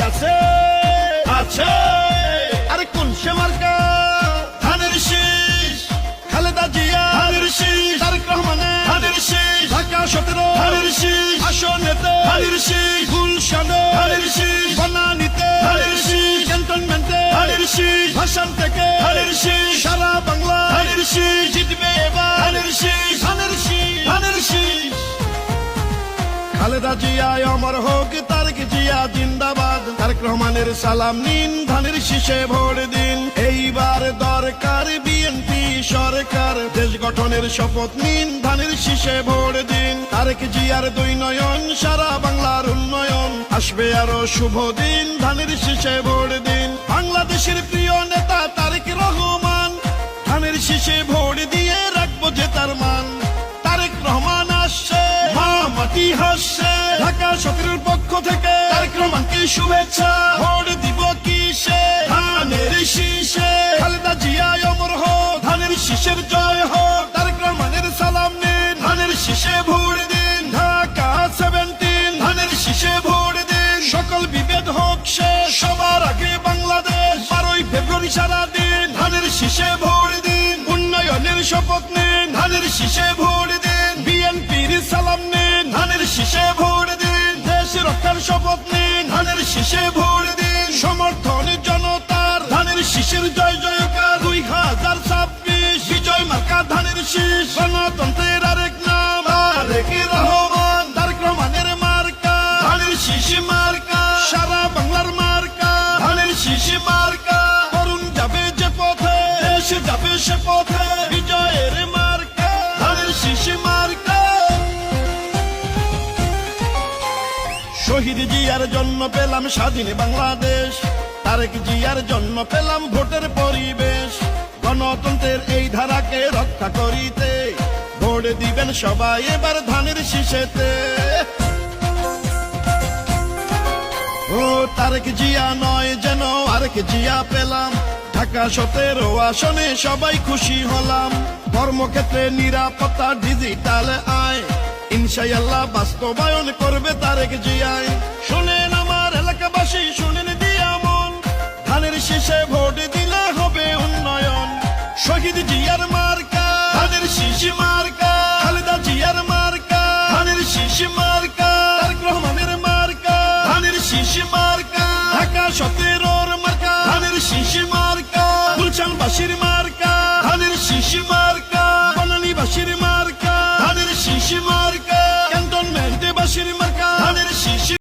আছে আছে আরে কোন সে মার্কা ধানের শীষ খালেদা জিয়া ধানের শীষ তারেক রহমানের ধানের শীষ ঢাকা 17 ধানের শীষ আসনেতে ধানের শীষ গুলশানে ধানের শীষ বনানীতে ধানের শীষ ক্যান্টনমেন্টে ধানের শীষ ভাষণ থেকে ধানের শীষ সারা বাংলা ধানের শীষ জিতবে এবার ধানের শীষ ধানের শীষ ধানের শীষ খালেদা জিয়া অমর হোক তারেক জিয়া জিন্দাবাদ তারেক রহমানের সালাম নিন ধানের শীষে ভোট দিন এইবার দরকার বিএনপি সরকার দেশ গঠনের শপথ নিন ধানের শীষে ভোট দিন তারেক জিয়ার দুই নয়ন সারা বাংলার উন্নয়ন আসবে আরো শুভ দিন ধানের শীষে ভোট দিন বাংলাদেশের প্রিয় নেতা তারেক রহমান ধানের শীষে ভোট দিয়ে রাখবো যে তার মান তারেক রহমান আসছে মা মাটি হাসছে ঢাকা 17 পক্ষ থেকে তারেক রহমানকে শুভেচ্ছা ভোট দিব কিসে ধানের শীষে খালেদা জিয়া অমর হোক ধানের শীষের জয় হোক তারেক রহমানের সালাম নিন ধানের শীষে ভোট দিন ঢাকা 17 ধানের শীষে ভোট দিন সকল বিভেদ হোক শেষ সবার আগে বাংলাদেশ 12 ফেব্রুয়ারি সারা দিন ধানের শীষে ভোট দিন উন্নয়নের শপথ নিন ধানের শীষে ভোট দিন বিএনপির সালাম নিন ধানের শীষে ভোট দিন দেশ রক্ষার শপথ নিন ধানের শীষে ভোট দিন সমর্থন জনতার ধানের শীষের জয় জয়কার 2026 বিজয় মার্কা ধানের শীষ গণতন্ত্রের আরেক নাম তারেক রহমান তারেক রহমানের মার্কা ধানের শীষ মার্কা সারা বাংলার মার্কা ধানের শীষ মার্কা তরুণ যাবে যে পথে দেশ যাবে সে পথে বিজয়ের মার্কা ধানের শীষ মার্কা শহীদ জিয়ার জন্য পেলাম স্বাধীন বাংলাদেশ তারেক জিয়ার জন্য পেলাম ভোটের পরিবেশ গণতন্ত্রের এই ধারাকে রক্ষা করিতে ভোট দিবেন সবাই এবার ধানের শীষেতে ও তারেক জিয়া নয় যেন আরেক জিয়া পেলাম ঢাকা 17 আসনে সবাই খুশি হলাম কর্মক্ষেত্রে নিরাপত্তা ডিজিটাল আয় ইনশাআল্লাহ বাস্তবায়ন করবে তারেক জিয়া